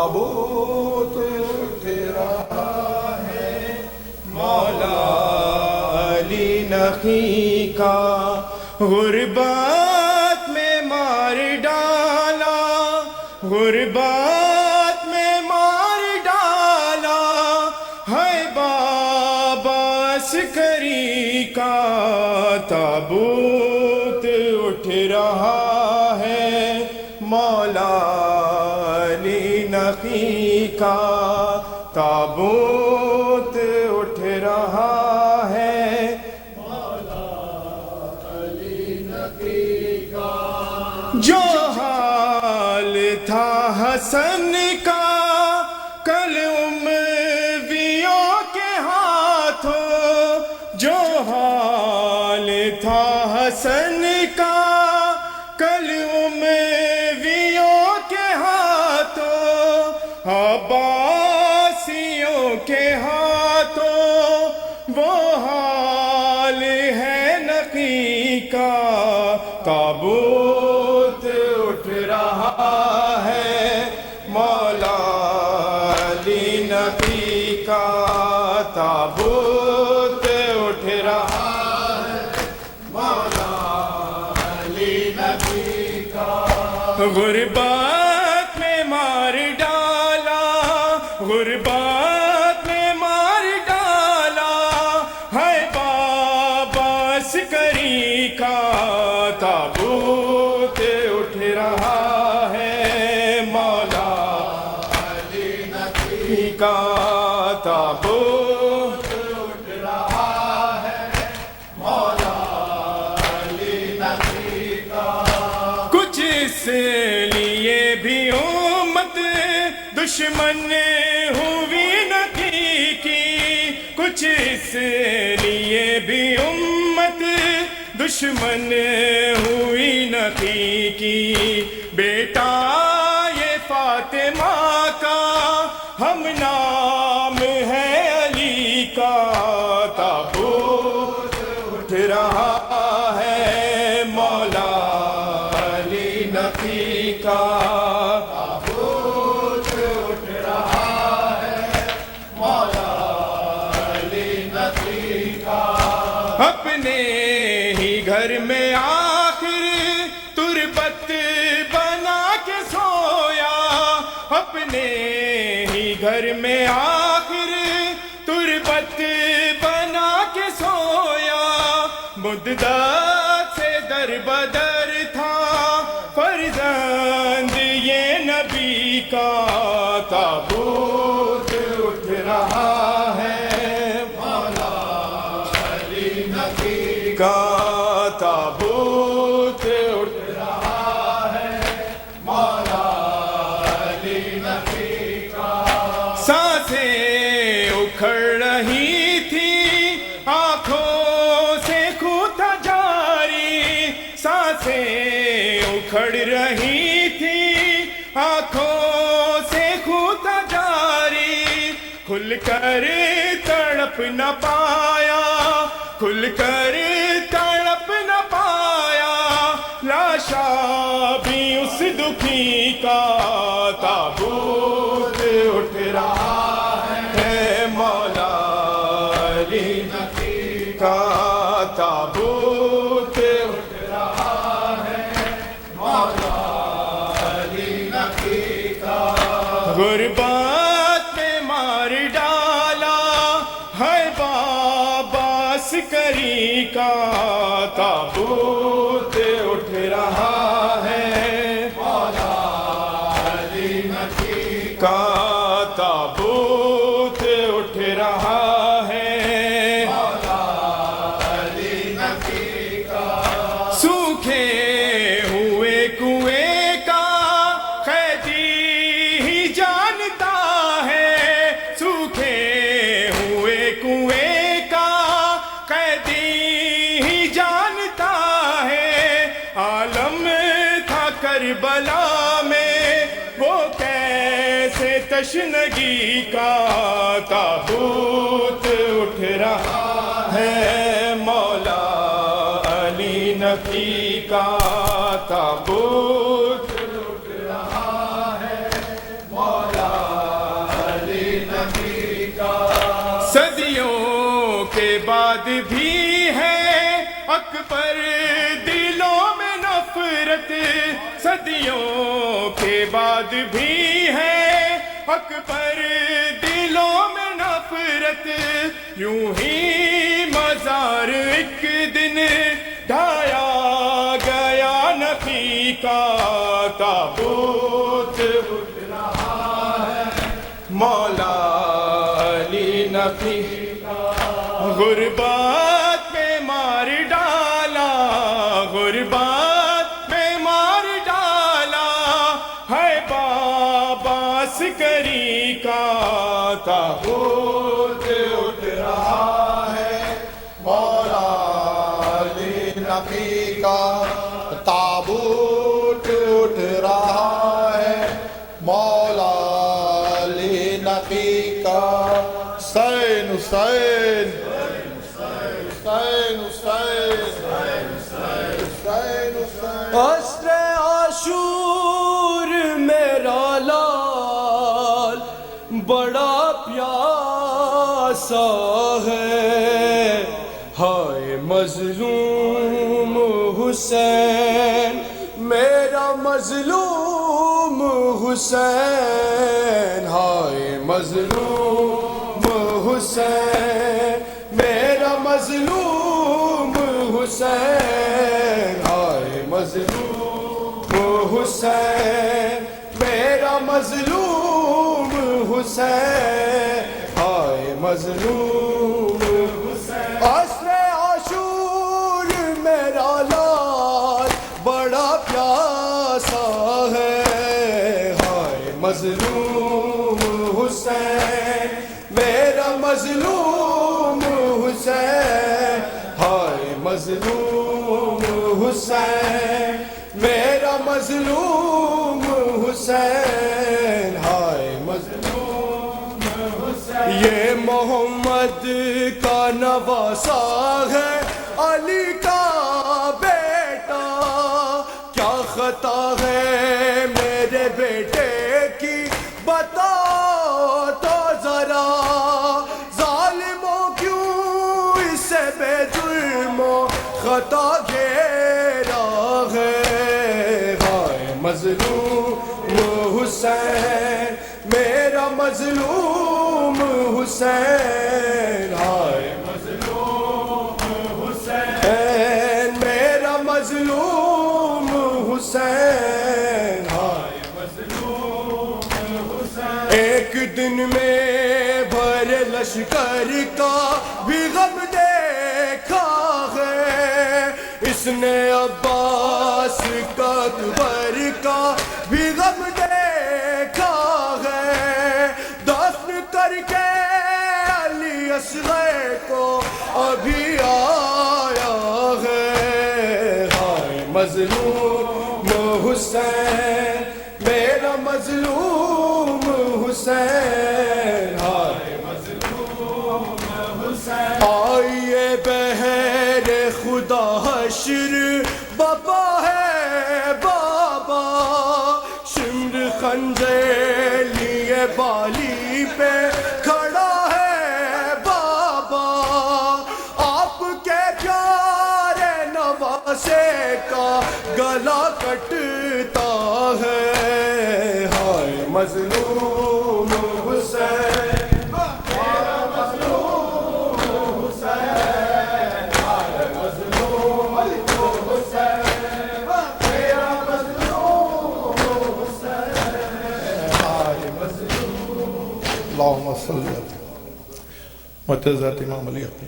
ताबूत उठ रहा है मौला अली नकी का। गुरबत में मार डाला, गुरबत में मार डाला है बाबा अस्करी का। ताबूत उठ रहा है मौला अली नकी का। ताबूत उठ रहा है मौला अली नकी का। जो हाल था हसन का कल उमवियों के हाथों, जो हाल था हसन का कल उमवियों के हाथों, अब्बासियों के हाथों वो हाल है नकी का। ताबूत उठ रहा है मौला अली नकी का। ताबूत उठ रहा है मौला अली नकी का। गुरबत में मार डाला, गुरबत में मार डाला है बाबा अस्करी का। ताबूत उठ रहा है मौला अली नकी का। ताबूत उठ रहा है मौला अली नकी का। कुछ इसलिए भी उम्मत दुश्मन हुई नकी की, कुछ इसलिए भी उम्मत दुश्मन हुई नकी की। बेटा ये फातिमा का हम नाम है अली का। ताबूत उठ रहा है मौला अली नकी का। ताबूत उठ रहा है मौला अली नकी का। अपने ही घर में आखिर तुरबत बना के सोया, अपने ही घर में आखिर तुरबत बना के सोया। मुद्दत से दर बदर था फर्जंद ये नबी का। ताबूत उठ रहा है मौला अली नकी का। ताबूत उठ रहा है मौला अली नकी का। सांसें उखड़ रही थी आंखों से खून था जारी, सांसें उखड़ रही थी आंखों से खून था जारी। खुलकर तड़प न पाया, खुलकर तड़प न पाया लाशा भी उस दुखी का। ताबूत उठ रहा है मौला अली नकी का। ताबूत उठ रहा है मौला अली नकी का। गुरबत में मार डाला है बाबा अस्करी का। ताबूत उठ रहा है मौला अली नकी का। ताबूत उठ रहा है मौला अली नकी का। सूखे हुए कुएं का कैदी ही जानता है, सूखे हुए कुएं का कैदी ही जानता है। आलम था करबला में वो कैसे तशनगी का। ताबूत उठ रहा है मौला अली नकी का। ताबूत उठ रहा है मौला کے بعد بھی ہے اکبر دلوں میں نفرت، صدیوں کے بعد بھی ہے اکبر دلوں میں نفرت، یوں ہی مزار ایک دن ڈھایا گیا نبی کا، تابوت اٹھ رہا ہے مولا علی نبی کا، غربت میں مار ڈالا، غربت میں مار ڈالا ہے بابا عسکری کا، تابوت اٹھ رہا ہے مولا علی نبی کا، تابوت اٹھ رہا ہے مولا علی نبی کا، حسین حسین حسین حسین حسین حسین، عصر عاشور میرا لال بڑا پیاسا ہے، ہائے مظلوم حسین میرا مظلوم حسین، ہائے مظلوم حسین میرا مظلوم حسین، ہائے مظلوم حسین میرا مظلوم حسین، ہائے مظلوم حسین، عصر عاشور میرا لال بڑا پیاسا ہے، ہائے مظلوم حسین میرا مظلوم حسین، ہائے مظلوم حسین میرا مظلوم حسین، ہائے مظلوم حسین، یہ محمد کا نواسا ہے علی کا بیٹا، کیا خطا ہے میرے بیٹے کی بتا تو ذرا، ظالموں کیوں اسے بے جرم و خطا گھیرا ہے، ہائے مظلوم حسین میرا مظلوم حسین، ہائے مظلوم حسین میرا مظلوم حسین، ہائے مظلوم حسین، ایک دن میں بھرے لشکر کا بھی غم دیکھا ہے، اس نے عباس کا اکبر کا بھی غم دیکھا ہے، دفن کر کے علی اصغر کو ابھی آیا ہے، ہائے مظلوم حسین میرا مظلوم حسین، ہائے مظلوم حسین، آئیے بہر خدا حشر بابا ہے بابا، شمر خنجر لیے بالی پہ کھڑا ہے بابا، آپ کے پیارے نواسے کا گلا کٹتا ہے، ہائے مظلوم حسین میرا مظلوم حسین، ہائے مظلوم حسین میرا مظلوم حسین، ہائے مظلوم، اللہم صلی اللہ علیہ وسلم، متعزت امام علی اپنی